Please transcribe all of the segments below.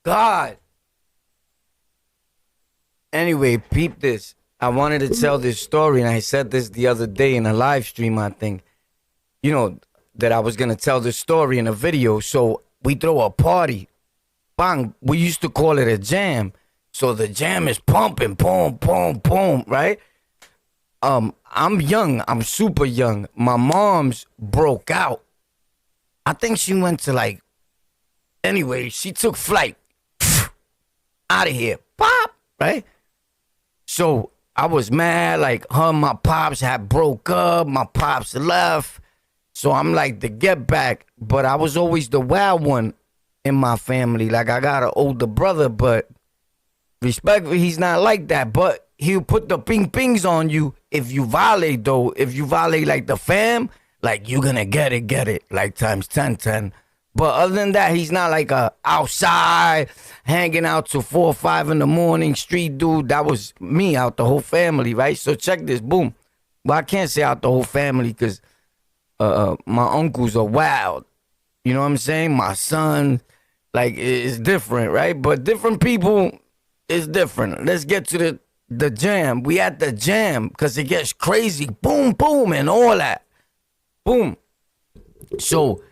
God. Anyway, peep this. I wanted to tell this story, and I said this the other day in a live stream, I think. You know, that I was going to tell this story in a video. So we throw a party. Bang. We used to call it a jam. So the jam is pumping, boom, boom, boom, right? I'm young. I'm super young. My mom's broke out. I think she went to like, anyway, she took flight. Out of here. Pop, right? So I was mad, like her and my pops had broke up. My pops left. So I'm like the get back. But I was always the wild one in my family. Like I got an older brother, but respectfully, he's not like that. But he'll put the pings on you if you violate, though. If you violate like the fam, like you're gonna get it. Like times 10. But other than that, he's not like a outside, hanging out till 4 or 5 in the morning, street dude. That was me out the whole family, right? So check this, boom. Well, I can't say out the whole family because my uncles are wild. You know what I'm saying? My son, like, is different, right? But different people is different. Let's get to the jam. We at the jam because it gets crazy. Boom, boom, and all that. Boom. So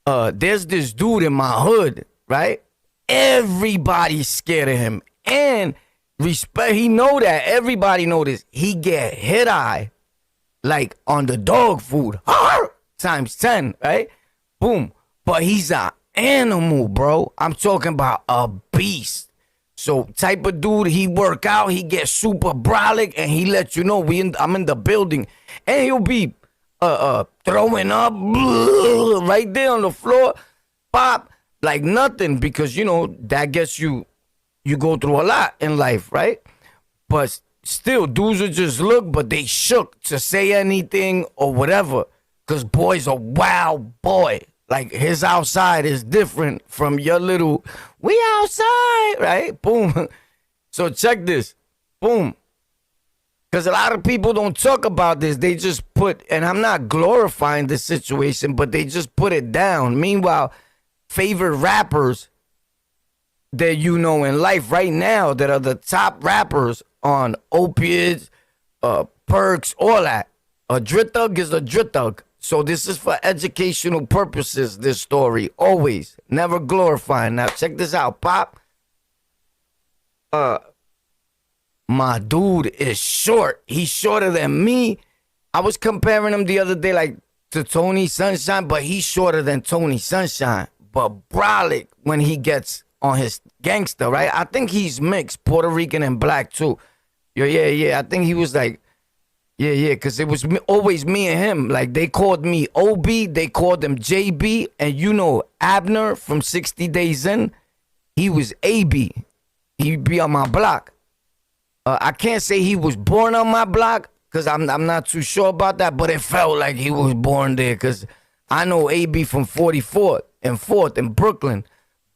there's this dude in my hood, right? Everybody's scared of him. And respect, he know that. Everybody know this. He get hit eye like on the dog food. Times 10, right? Boom. But he's an animal, bro. I'm talking about a beast. So type of dude, he work out, he get super brolic, and he let you know I'm in the building. And he'll be throwing up right there on the floor, pop, like nothing, because you know that gets you go through a lot in life, right? But still, dudes would just look, but they shook to say anything or whatever, because boy's a wild boy. Like his outside is different from your little, we outside, right? Boom. So check this, boom. Because a lot of people don't talk about this. They just put, and I'm not glorifying this situation, but they just put it down. Meanwhile, favorite rappers that you know in life right now that are the top rappers on opiates, perks, all that. A dritug is a dritug. So this is for educational purposes, this story. Always. Never glorifying. Now check this out, Pop. My dude is short. He's shorter than me. I was comparing him the other day like to Tony Sunshine, but he's shorter than Tony Sunshine. But brolic when he gets on his gangster, right? I think he's mixed, Puerto Rican and black too. Yeah. I think he was like, yeah, because it was always me and him. Like they called me OB, they called him JB, and you know Abner from 60 Days In, he was AB. He'd be on my block. I can't say he was born on my block because I'm not too sure about that, but it felt like he was born there because I know AB from 44th and 4th in Brooklyn,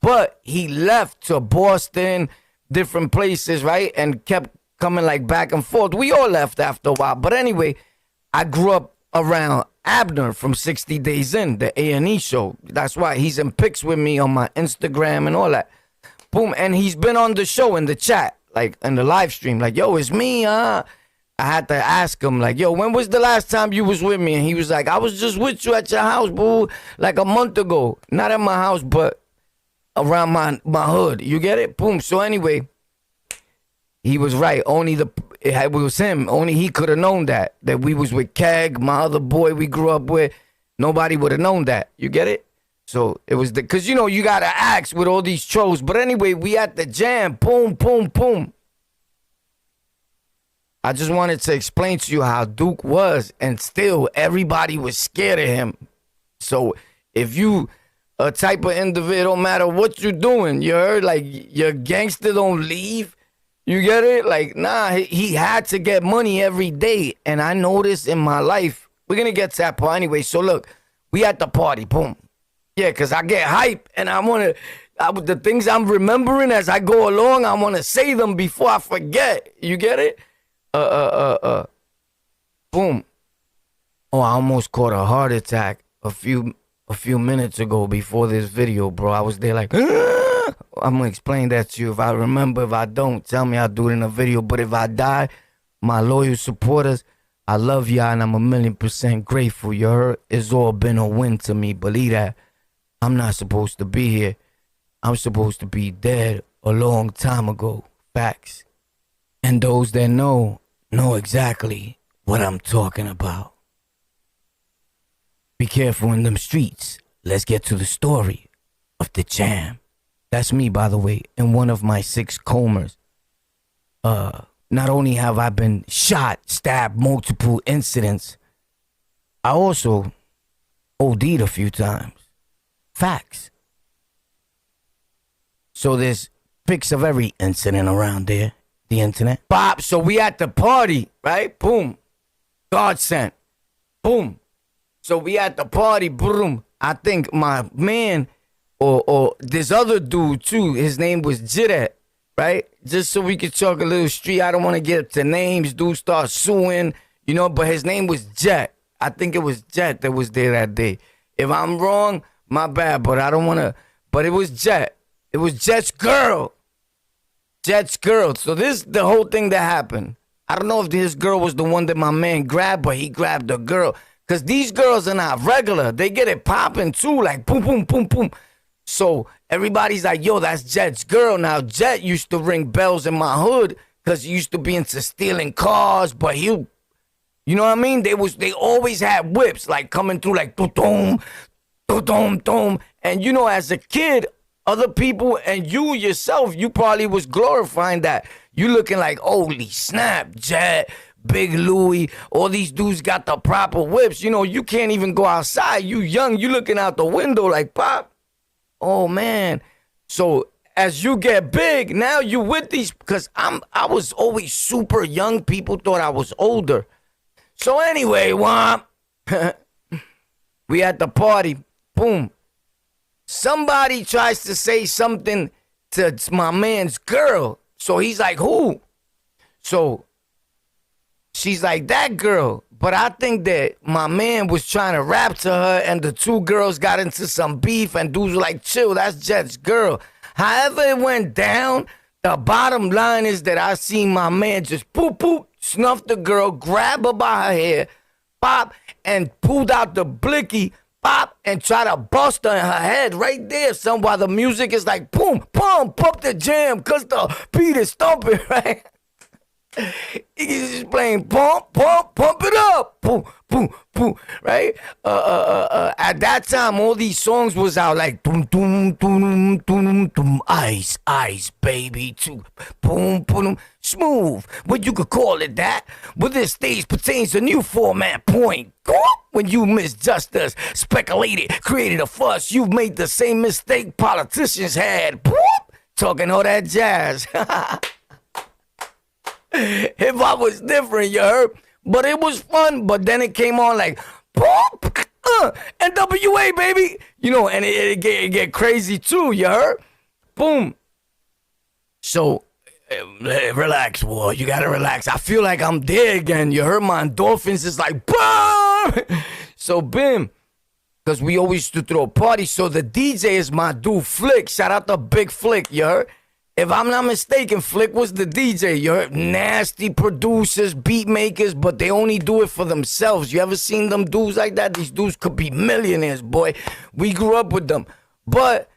but he left to Boston, different places, right, and kept coming like back and forth. We all left after a while, but anyway, I grew up around Abner from 60 Days In, the A&E show. That's why he's in pics with me on my Instagram and all that. Boom, and he's been on the show in the chat. Like in the live stream, like, yo, it's me, I had to ask him, like, yo, when was the last time you was with me? And he was like, I was just with you at your house, boo, like a month ago. Not at my house, but around my hood. You get it? Boom. So anyway, he was right. It was him. Only he could have known that we was with Keg, my other boy we grew up with. Nobody would have known that. You get it? So it was because, you know, you got to ask with all these trolls. But anyway, we at the jam. Boom, boom, boom. I just wanted to explain to you how Duke was. And still, everybody was scared of him. So if you a type of individual, no matter what you're doing, you heard, like, your gangster don't leave. You get it? Like, nah, he had to get money every day. And I noticed in my life, we're going to get to that part anyway. So look, we at the party. Boom. Yeah, because I get hype and I want to, the things I'm remembering as I go along, I want to say them before I forget. You get it? Boom. Oh, I almost caught a heart attack a few minutes ago before this video, bro. I was there like, I'm gonna explain that to you. If I remember, if I don't, tell me, I'll do it in a video. But if I die, my loyal supporters, I love y'all and I'm 1,000,000% grateful. You heard? It's all been a win to me. Believe that. I'm not supposed to be here. I'm supposed to be dead a long time ago. Facts. And those that know exactly what I'm talking about. Be careful in them streets. Let's get to the story of the jam. That's me, by the way, in one of my 6 comas. Not only have I been shot, stabbed, multiple incidents, I also OD'd a few times. Facts. So there's pics of every incident around there, the internet. Bob, so we at the party, right? Boom. God sent. Boom. So we at the party, boom. I think my man or this other dude too, his name was Jitter, right? Just so we could talk a little street. I don't want to get to names. Dude start suing, but his name was Jet. I think it was Jet that was there that day. If I'm wrong, my bad, but I don't want to. But it was Jet. It was Jet's girl. Jet's girl. So this is the whole thing that happened. I don't know if his girl was the one that my man grabbed, but he grabbed the girl. Because these girls are not regular. They get it popping too, like boom, boom, boom, boom. So everybody's like, yo, that's Jet's girl. Now, Jet used to ring bells in my hood because he used to be into stealing cars, but you know what I mean? They always had whips, like coming through like do-dum, do-dum, dum. And as a kid, other people and you yourself, you probably was glorifying that. You looking like, holy snap, Jet, Big Louie, all these dudes got the proper whips. You can't even go outside. You young, you looking out the window like, Pop. Oh man. So as you get big, now you with these, because I was always super young. People thought I was older. So anyway, Womp, we at the party. Boom. Somebody tries to say something to my man's girl. So he's like, who? So she's like, that girl. But I think that my man was trying to rap to her and the 2 girls got into some beef and dudes were like, chill, that's Jet's girl. However it went down, the bottom line is that I seen my man just poop, poop, snuff the girl, grab her by her hair, pop, and pulled out the blicky, pop, and try to bust her in her head right there, son, while the music is like, boom, pump the jam, because the beat is thumping, right? He's just playing pump it up, boom, boom, boom, right? At that time, all these songs was out like doom, doom, doom, doom, doom, ice, baby, too, boom, boom, smooth. What you could call it that? Well, this stage pertains a new format point. When you misjust us, speculated, created a fuss, you've made the same mistake politicians had. Talking all that jazz. Hip hop was different, you heard? But it was fun, but then it came on like, NWA, baby. And it get crazy too, you heard? Boom. So, relax, boy. You gotta relax. I feel like I'm there again. You heard? My endorphins is like, boom. So, bim. Because we always used to throw parties. So, the DJ is my dude, Flick. Shout out to Big Flick, you heard? If I'm not mistaken, Flick was the DJ. You heard? Nasty producers, beat makers, but they only do it for themselves. You ever seen them dudes like that? These dudes could be millionaires, boy. We grew up with them. But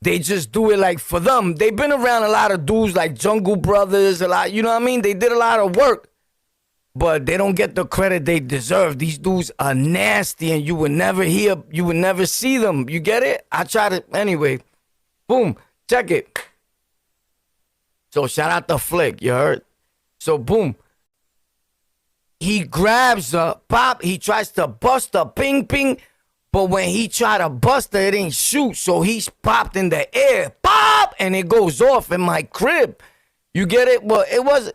they just do it like for them. They've been around a lot of dudes like Jungle Brothers, a lot, you know what I mean? They did a lot of work. But they don't get the credit they deserve. These dudes are nasty and you would never see them. You get it? I try to, anyway. Boom, check it. So shout out to Flick, you heard? So boom. He grabs her, pop, he tries to bust her, ping, ping. But when he tried to bust her, it ain't shoot. So he's popped in the air, pop, and it goes off in my crib. You get it? Well, it was,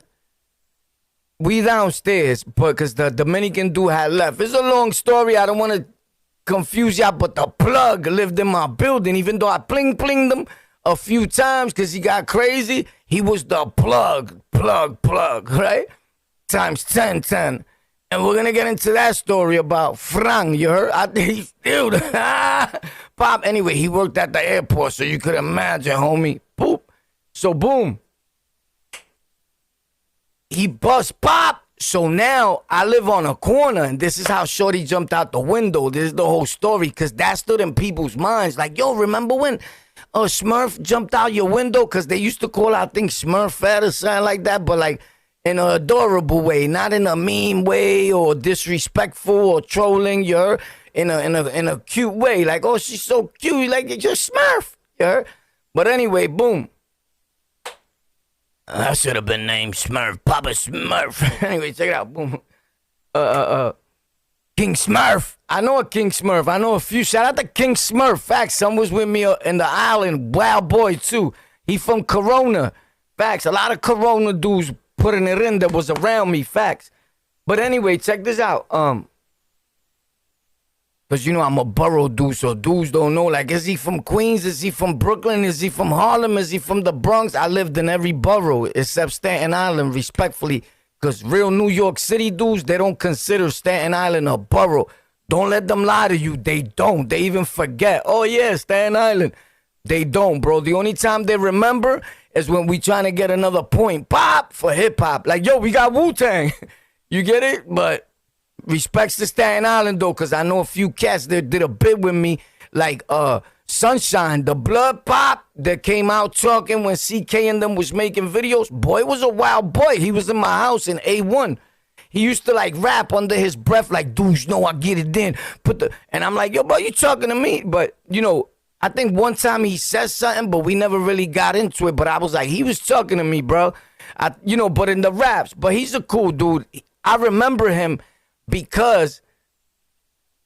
we downstairs, but because the Dominican dude had left. It's a long story. I don't want to confuse y'all, but the plug lived in my building, even though I pling them a few times because he got crazy. He was the plug, right? Times 10. And we're gonna get into that story about Frank, you heard? I think he's still Pop. Anyway, he worked at the airport, so you could imagine, homie. Boop. So boom. He bust Pop. So now I live on a corner, and this is how Shorty jumped out the window. This is the whole story, because that stood in people's minds. Like, yo, remember when Smurf jumped out your window? Because they used to call, I think, Smurfette or something like that, but like in an adorable way, not in a mean way or disrespectful or trolling. You're in a cute way, like, oh, she's so cute, like, you're Smurf. You're. But anyway, boom. I should have been named Smurf, Papa Smurf. Anyway, check it out. Boom. King Smurf. I know a King Smurf. I know a few. Shout out to King Smurf. Facts. Some was with me in the island. Wild boy, too. He from Corona. Facts. A lot of Corona dudes putting it in that was around me. Facts. But anyway, check this out. Because, you know, I'm a borough dude, so dudes don't know. Like, is he from Queens? Is he from Brooklyn? Is he from Harlem? Is he from the Bronx? I lived in every borough except Staten Island, respectfully. Because real New York City dudes, they don't consider Staten Island a borough. Don't let them lie to you. They don't. They even forget. Oh, yeah, Staten Island. They don't, bro. The only time they remember is when we trying to get another point. Pop for hip-hop. Like, yo, we got Wu-Tang. You get it? But respects to Staten Island, though, because I know a few cats that did a bit with me, like Sunshine, the Blood Pop that came out talking when CK and them was making videos. Boy was a wild boy. He was in my house in A1. He used to, like, rap under his breath, like, dudes know I get it in. And I'm like, yo, bro, you talking to me? But, you know, I think one time he said something, but we never really got into it. But I was like, he was talking to me, bro. But in the raps. But he's a cool dude. I remember him because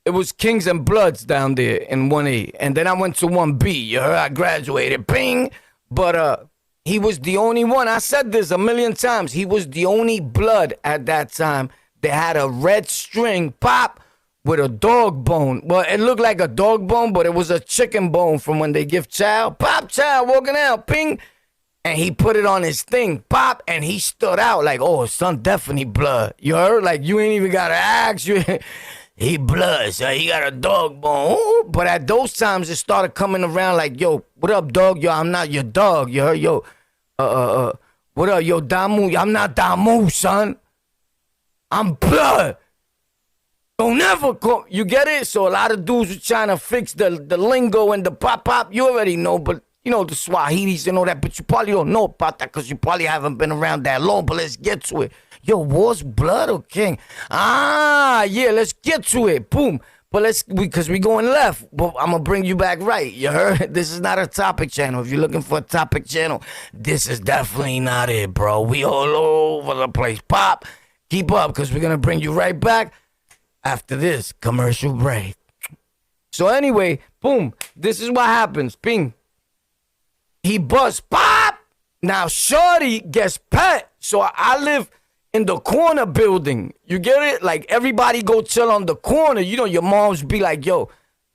it was Kings and Bloods down there in 1A. And then I went to 1B. You heard? I graduated. Bing. But he was the only one. I said this a million times. He was the only blood at that time that had a red string pop with a dog bone. Well, it looked like a dog bone, but it was a chicken bone from when they give child. Pop, child, walking out. Ping. And he put it on his thing, pop, and he stood out like, oh, son, definitely blood. You heard? Like, you ain't even got to ask. He blood, so he got a dog bone. Ooh. But at those times, it started coming around like, yo, what up, dog? Yo, I'm not your dog. You heard? Yo, what up, yo, Damu? I'm not Damu, son. I'm blood. Don't ever call. You get it? So a lot of dudes were trying to fix the lingo and the pop. You already know, but you know, the Swahilis and all that, but you probably don't know about that because you probably haven't been around that long, but let's get to it. Yo, war's blood or king? Yeah, let's get to it. Boom. But because we going left, but I'm going to bring you back right. You heard? This is not a topic channel. If you're looking for a topic channel, this is definitely not it, bro. We all over the place. Pop, keep up because we're going to bring you right back after this commercial break. So anyway, boom, this is what happens. Ping. He bust pop. Now Shorty gets pet. So I live in the corner building. You get it? Like everybody go chill on the corner. You know, your moms be like, yo,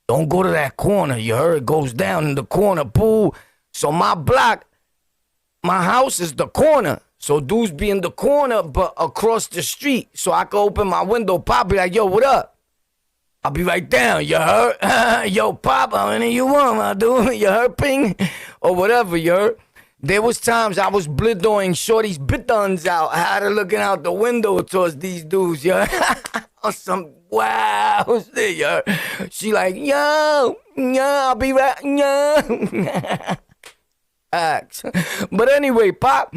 don't go to that corner. You heard it goes down in the corner. Boo. So my block, my house is the corner. So dudes be in the corner, but across the street. So I can open my window, pop, be like, yo, what up? I'll be right down, you heard? Yo, Pop, how many you want, my dude? You heard, Ping? Or whatever, you heard? There was times I was blitdoing Shorty's bitons out. I had her looking out the window towards these dudes, you heard? Or some wow shit, you heard? She like, yo, I'll be right, yo. Acts. But anyway, Pop,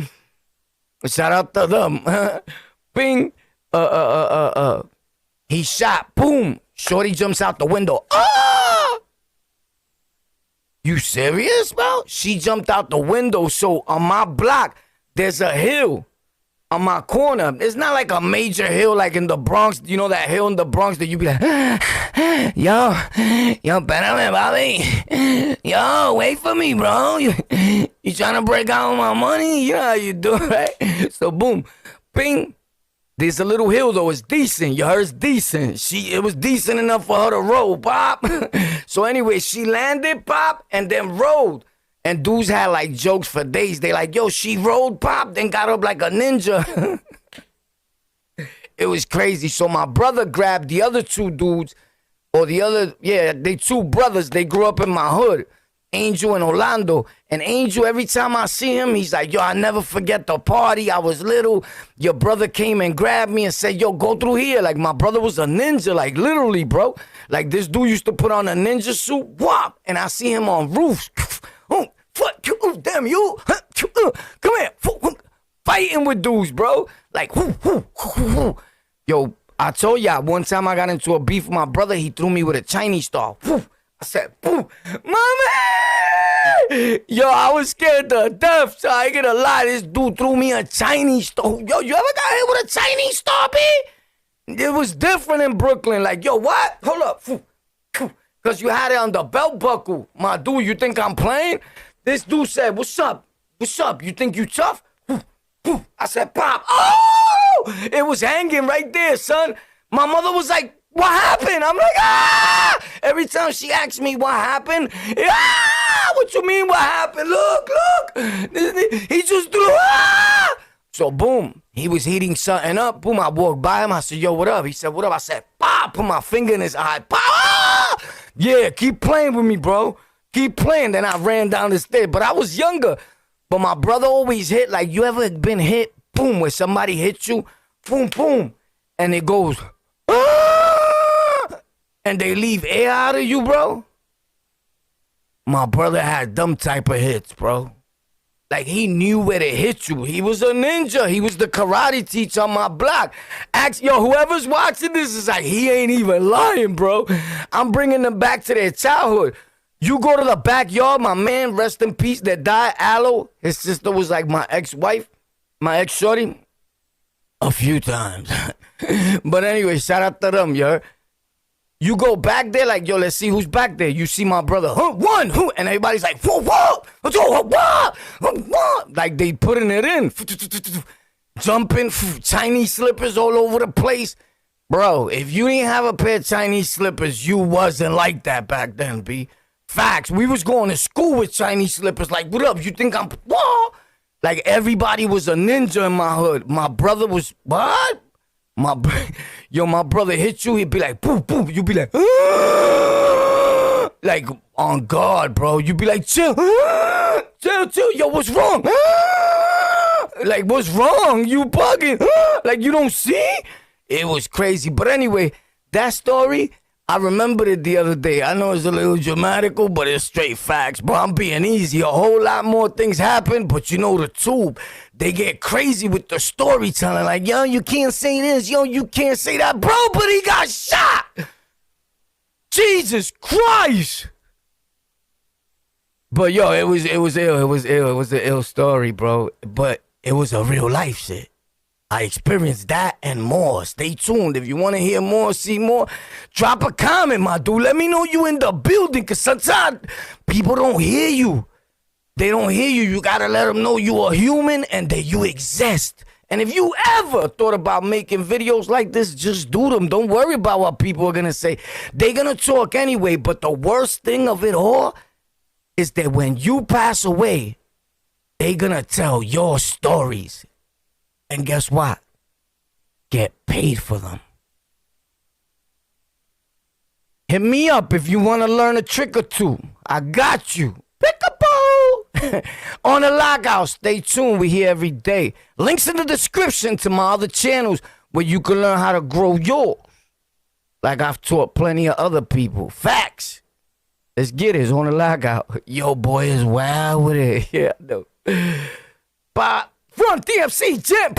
shout out to them. Ping, he shot, boom. Shorty jumps out the window. Ah! You serious, bro? She jumped out the window. So on my block, there's a hill on my corner. It's not like a major hill like in the Bronx. You know that hill in the Bronx that you be like, yo, espérame, Bobby. Yo, wait for me, bro. You trying to break out my money? You know how you do, right? So boom, ping. There's a little hill, though. It's decent. You heard? It's decent. It was decent enough for her to roll, Pop. So anyway, she landed, Pop, and then rolled. And dudes had, like, jokes for days. They like, yo, she rolled, Pop, then got up like a ninja. It was crazy. So my brother grabbed the other two dudes, or they two brothers. They grew up in my hood, Angel and Orlando. And Angel, every time I see him, he's like, yo, I never forget the party. I was little. Your brother came and grabbed me and said, yo, go through here. Like, my brother was a ninja, like, literally, bro. Like, this dude used to put on a ninja suit, whop, and I see him on roofs. Oh, fuck you, damn you. Come here. Fighting with dudes, bro. Like, yo, I told y'all, one time I got into a beef with my brother. He threw me with a Chinese star. I said, Mama! Yo, I was scared to death, so I ain't gonna lie. This dude threw me a Chinese star. Yo, you ever got hit with a Chinese star, B? It was different in Brooklyn. Like, yo, what? Hold up. Because you had it on the belt buckle. My dude, you think I'm playing? This dude said, what's up? What's up? You think you tough? I said, Pop. Oh! It was hanging right there, son. My mother was like, what happened? I'm like, ah! Every time she asks me what happened, ah! What you mean what happened? Look. He just threw, ah! So, boom, he was heating something up. Boom, I walked by him. I said, yo, what up? He said, what up? I said, pop, put my finger in his eye. Pop! Ah! Yeah, keep playing with me, bro. Keep playing. Then I ran down the stairs. But I was younger. But my brother always hit. Like, you ever been hit? Boom, where somebody hits you? Boom, boom. And it goes, ah! And they leave air out of you, bro. My brother had them type of hits, bro. Like, he knew where to hit you. He was a ninja. He was the karate teacher on my block. Yo, whoever's watching this is like, he ain't even lying, bro. I'm bringing them back to their childhood. You go to the backyard, my man, rest in peace, that died, Aloe. His sister was like my ex-wife, my ex-shorty. A few times. But anyway, shout out to them, yo. You go back there like, yo, let's see who's back there. You see my brother, one, and everybody's like, whoa. Like they putting it in. Jumping, Chinese slippers all over the place. Bro, if you didn't have a pair of Chinese slippers, you wasn't like that back then, B. Facts. We was going to school with Chinese slippers. Like, what up? You think I'm, what? Like, everybody was a ninja in my hood. My brother was, what? My brother hit you, he'd be like, poof, poof. You'd be like, ah! Like, on guard, bro. You'd be like, chill, ah! chill. Yo, what's wrong? Ah! Like, what's wrong? You bugging? Ah! Like, you don't see? It was crazy. But anyway, that story, I remembered it the other day. I know it's a little dramatical, but it's straight facts. Bro, I'm being easy. A whole lot more things happen, but you know the tube. They get crazy with the storytelling. Like, yo, you can't say this. Yo, you can't say that. Bro, but he got shot. Jesus Christ. But, yo, it was ill. It was an ill story, bro. But it was a real life shit. I experienced that and more. Stay tuned. If you want to hear more, see more, drop a comment, my dude. Let me know you in the building, because sometimes people don't hear you. They don't hear you. You got to let them know you are human and that you exist. And if you ever thought about making videos like this, just do them. Don't worry about what people are going to say. They're going to talk anyway. But the worst thing of it all is that when you pass away, they're going to tell your stories. And guess what? Get paid for them. Hit me up if you want to learn a trick or two. I got you. Pick-a-boo! On the Lockout, stay tuned. We here every day. Links in the description to my other channels where you can learn how to grow yours. Like I've taught plenty of other people. Facts. Let's get it. It's On the Lockout. Yo, boy is wild with it. Yeah, I know. Bye. From DFC Jet.